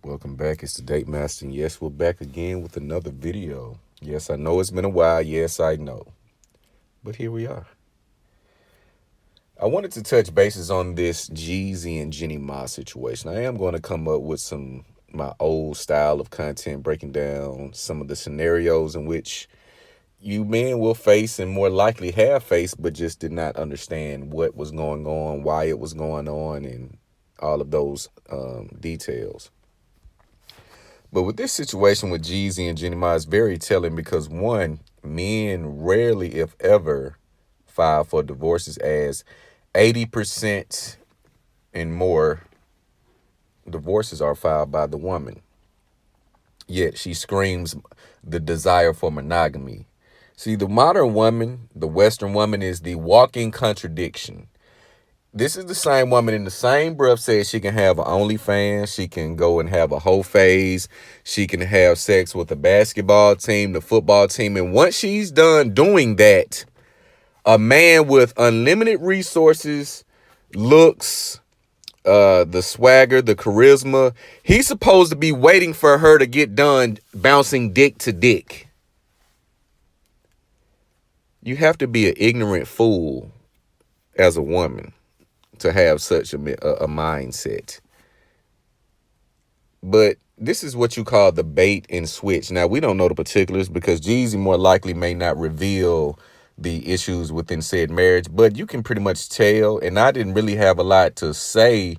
Welcome back. It's the Date Master. And yes, we're back again with another video. Yes, I know it's been a while. Yes, I know. But here we are. I wanted to touch bases on this Jeezy and Jenny Ma situation. I am going to come up with my old style of content, breaking down some of the scenarios in which you men will face and more likely have faced, but just did not understand what was going on, why it was going on, and all of those details. But with this situation with Jeezy and Jenny Ma, it's very telling because one, men rarely, if ever, file for divorces, as 80% and more divorces are filed by the woman. Yet she screams the desire for monogamy. See, the modern woman, the Western woman, is the walking contradiction. This is the same woman in the same breath says she can have an OnlyFans, she can go and have a whole phase, she can have sex with the basketball team, the football team, and once she's done doing that, a man with unlimited resources, looks, the swagger, the charisma, he's supposed to be waiting for her to get done bouncing dick to dick. You have to be an ignorant fool as a woman to have such a mindset. But this is what you call the bait and switch. Now, we don't know the particulars because Jeezy more likely may not reveal the issues within said marriage, but you can pretty much tell. And I didn't really have a lot to say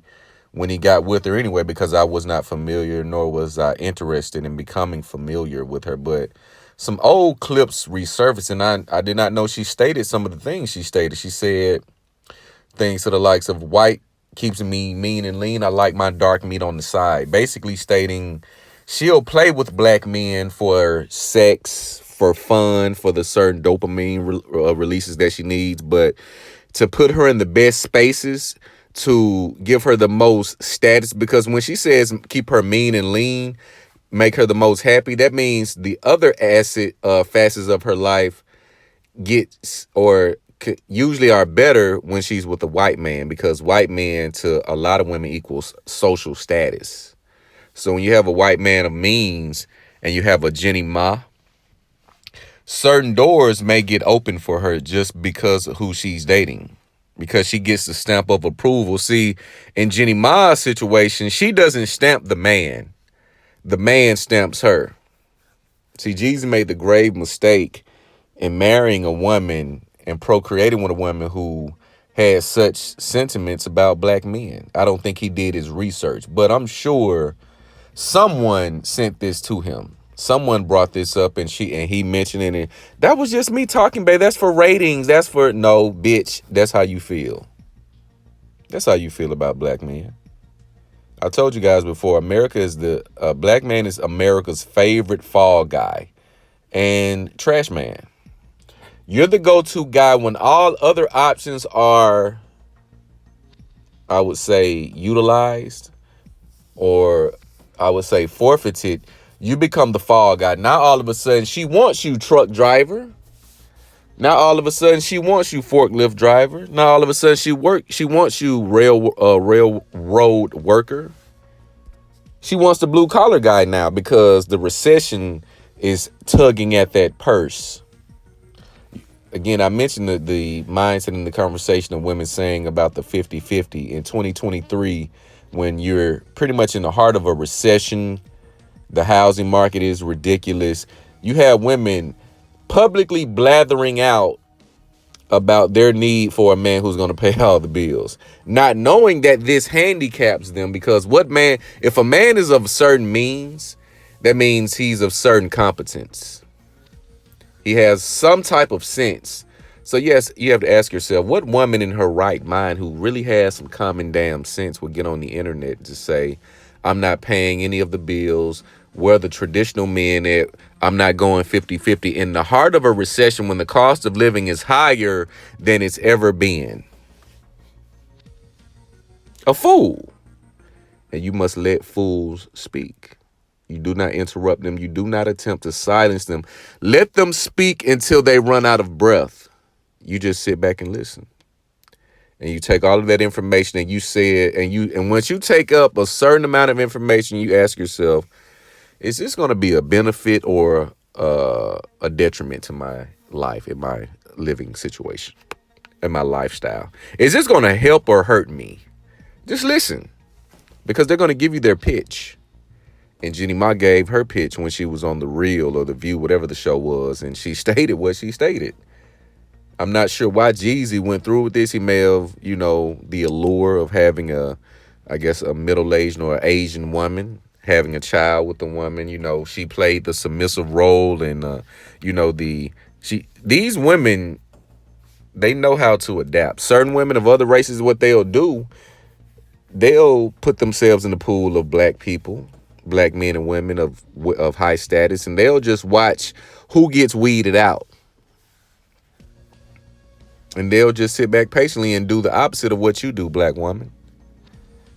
when he got with her anyway, because I was not familiar, nor was I interested in becoming familiar with her. But some old clips resurfaced, and I did not know she stated some of the things she stated. She said things to the likes of white keeps me mean and lean. I like my dark meat on the side. Basically stating she'll play with black men for sex, for fun, for the certain dopamine releases that she needs. But to put her in the best spaces, to give her the most status, because when she says keep her mean and lean, make her the most happy, that means the other facets of her life gets or usually are better when she's with a white man, because white men to a lot of women equals social status. So when you have a white man of means and you have a Jenny Ma, certain doors may get open for her just because of who she's dating, because she gets the stamp of approval. See, in Jenny Ma's situation, she doesn't stamp the man stamps her. See, Jeezy made the grave mistake in marrying a woman and procreating with a woman who has such sentiments about black men. I don't think he did his research, but I'm sure someone sent this to him. Someone brought this up and he mentioned it. And that was just me talking, babe. That's for ratings. That's for no, bitch. That's how you feel. That's how you feel about black men. I told you guys before, America is black man is America's favorite fall guy and trash man. You're the go-to guy when all other options are, I would say, utilized, or I would say forfeited. You become the fall guy. Now all of a sudden she wants you, truck driver. Now all of a sudden she wants you, forklift driver. Now all of a sudden she wants you, railroad worker. She wants the blue collar guy now because the recession is tugging at that purse. Again, I mentioned the mindset in the conversation of women saying about the 50-50 in 2023, when you're pretty much in the heart of a recession, the housing market is ridiculous. You have women publicly blathering out about their need for a man who's going to pay all the bills, not knowing that this handicaps them, because if a man is of certain means, that means he's of certain competence. He has some type of sense. So yes, you have to ask yourself, what woman in her right mind who really has some common damn sense would get on the internet to say, I'm not paying any of the bills, where the traditional men at, I'm not going 50-50 in the heart of a recession when the cost of living is higher than it's ever been? A fool. And you must let fools speak. You do not interrupt them. You do not attempt to silence them. Let them speak until they run out of breath. You just sit back and listen. and you take all of that information and you say it, and once you take up a certain amount of information, you ask yourself, is this going to be a benefit or a detriment to my life, in my living situation, in my lifestyle? Is this going to help or hurt me? Just listen, because they're going to give you their pitch. And Jenny Ma gave her pitch when she was on The Real or The View, whatever the show was, and she stated what she stated. I'm not sure why Jeezy went through with this. He may have, the allure of having I guess, a middle-aged or Asian woman, having a child with a woman. She played the submissive role, and these women, they know how to adapt. Certain women of other races, what they'll do, they'll put themselves in the pool of black people, black men and women of high status, and they'll just watch who gets weeded out. And they'll just sit back patiently and do the opposite of what you do, black woman,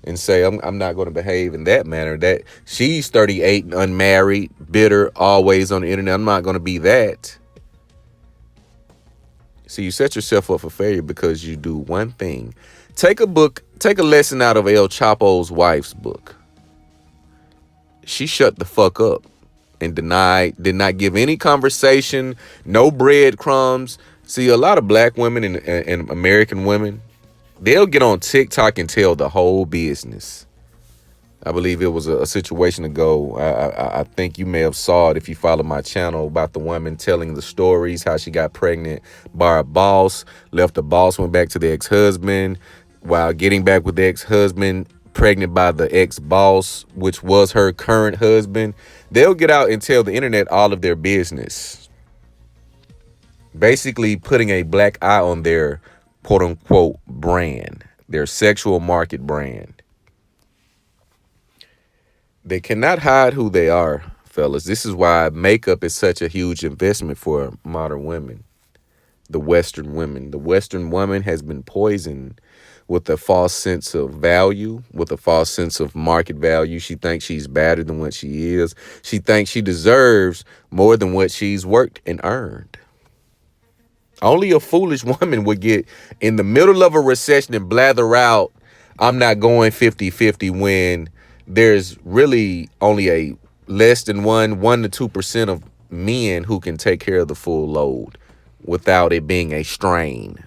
and say, I'm not going to behave in that manner. That she's 38 and unmarried, bitter, always on the internet. I'm not going to be that. So you set yourself up for failure because you do one thing. Take a lesson out of El Chapo's wife's book. She shut the fuck up and did not give any conversation, no breadcrumbs. See, a lot of black women and American women, they'll get on TikTok and tell the whole business. I believe it was a situation ago. I think you may have saw it if you follow my channel, about the woman telling the stories, how she got pregnant by a boss, left the boss, went back to the ex-husband, while getting back with the ex-husband, pregnant by the ex-boss, which was her current husband. They'll get out and tell the internet all of their business, basically putting a black eye on their quote-unquote brand, their sexual market brand. They cannot hide who they are, fellas. This is why makeup is such a huge investment for modern women, the Western women. The Western woman has been poisoned with a false sense of value, with a false sense of market value. She thinks she's better than what she is. She thinks she deserves more than what she's worked and earned. Only a foolish woman would get in the middle of a recession and blather out, I'm not going 50-50, when there's really only a less than 1 to 2% of men who can take care of the full load without it being a strain.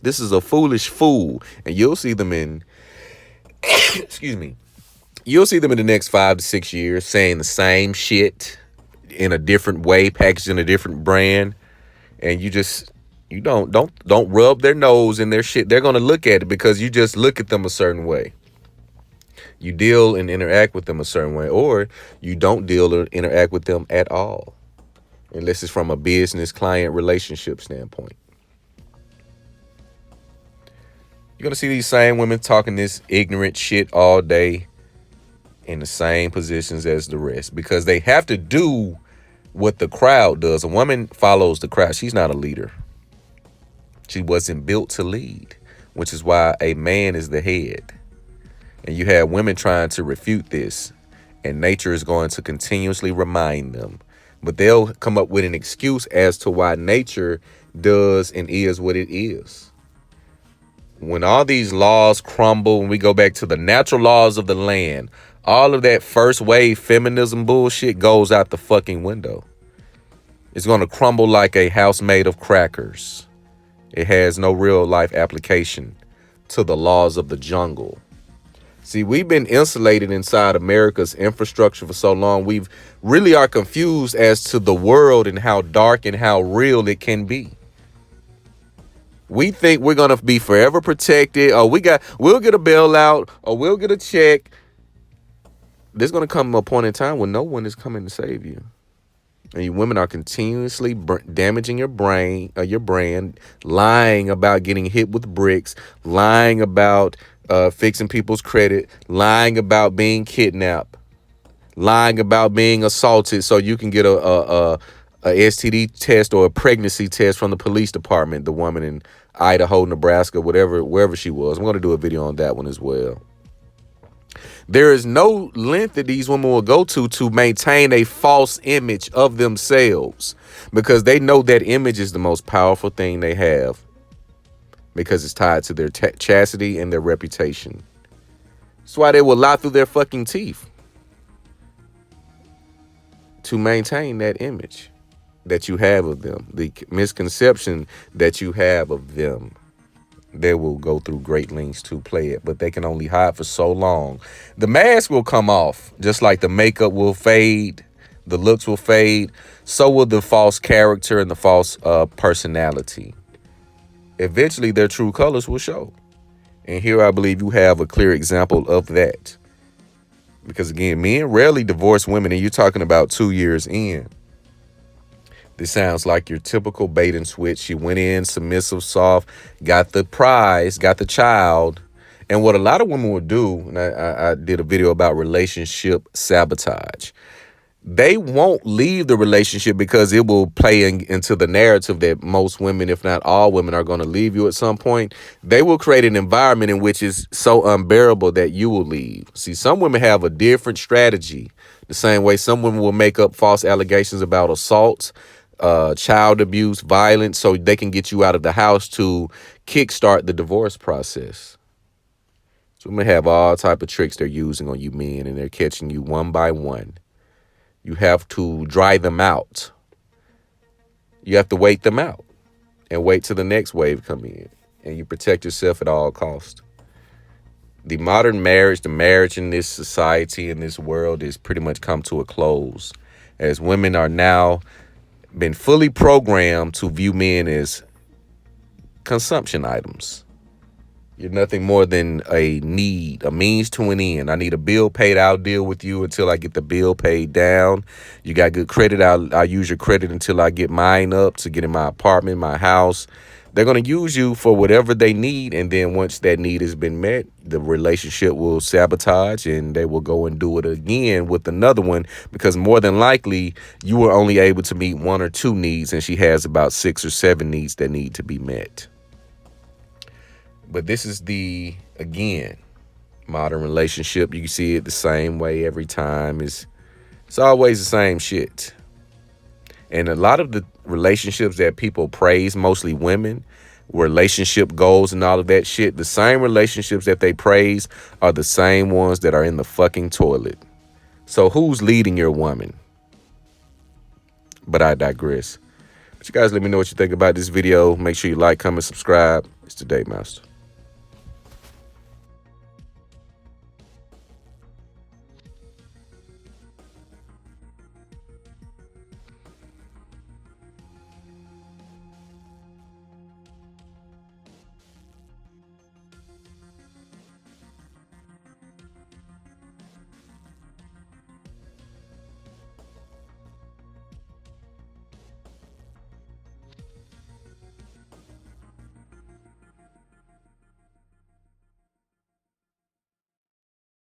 This is a foolish fool, and you'll see them in, excuse me, you'll see them in the next 5 to 6 years saying the same shit in a different way, packaged in a different brand, and you don't rub their nose in their shit. They're gonna look at it because you just look at them a certain way. You deal and interact with them a certain way, or you don't deal or interact with them at all, unless it's from a business client relationship standpoint. You're going to see these same women talking this ignorant shit all day in the same positions as the rest, because they have to do what the crowd does. A woman follows the crowd. She's not a leader. She wasn't built to lead, which is why a man is the head. And you have women trying to refute this, and nature is going to continuously remind them. But they'll come up with an excuse as to why nature does and is what it is. When all these laws crumble, when we go back to the natural laws of the land, all of that first wave feminism bullshit goes out the fucking window. It's going to crumble like a house made of crackers. It has no real life application to the laws of the jungle. See, we've been insulated inside America's infrastructure for so long. We really are confused as to the world and how dark and how real it can be. We think we're going to be forever protected, or we'll get a bailout, or we'll get a check. There's going to come a point in time when no one is coming to save you. And you women are continuously damaging your brain, your brand, lying about getting hit with bricks, lying about fixing people's credit, lying about being kidnapped, lying about being assaulted so you can get a STD test or a pregnancy test from the police department. The woman in Idaho, Nebraska, wherever she was. I'm going to do a video on that one as well. There is no length that these women will go to maintain a false image of themselves, because they know that image is the most powerful thing they have. because it's tied to their chastity and their reputation. That's why they will lie through their fucking teeth to maintain that image that you have of them, the misconception that you have of them. They will go through great lengths to play it, but they can only hide for so long. The mask will come off, just like the makeup will fade, the looks will fade, so will the false character and the false personality. Eventually, their true colors will show. And here I believe you have a clear example of that. Because again, men rarely divorce women, and you're talking about 2 years in. This sounds like your typical bait and switch. She went in submissive, soft, got the prize, got the child. And what a lot of women will do, and I did a video about relationship sabotage. They won't leave the relationship because it will play into the narrative that most women, if not all women, are going to leave you at some point. They will create an environment in which is so unbearable that you will leave. See, some women have a different strategy. The same way some women will make up false allegations about assaults, child abuse, violence, so they can get you out of the house to kickstart the divorce process. So women have all type of tricks they're using on you men, and they're catching you one by one. You have to dry them out. You have to wait them out and wait till the next wave come in, and you protect yourself at all costs. The modern marriage, the marriage in this society, in this world, is pretty much come to a close, as women are now been fully programmed to view men as consumption items. You're nothing more than a need, a means to an end. I need a bill paid. I'll deal with you until I get the bill paid down. You got good credit. I'll use your credit until I get mine up to get in my apartment, my house. They're going to use you for whatever they need. And then once that need has been met, the relationship will sabotage and they will go and do it again with another one, because more than likely you were only able to meet 1 or 2 needs and she has about 6 or 7 needs that need to be met. But this is the, again, modern relationship. You can see it the same way every time. It's always the same shit. And a lot of the relationships that people praise, mostly women, relationship goals and all of that shit, the same relationships that they praise are the same ones that are in the fucking toilet. So who's leading your woman? But I digress. But you guys let me know what you think about this video. Make sure you like, comment, subscribe. It's the Day Master.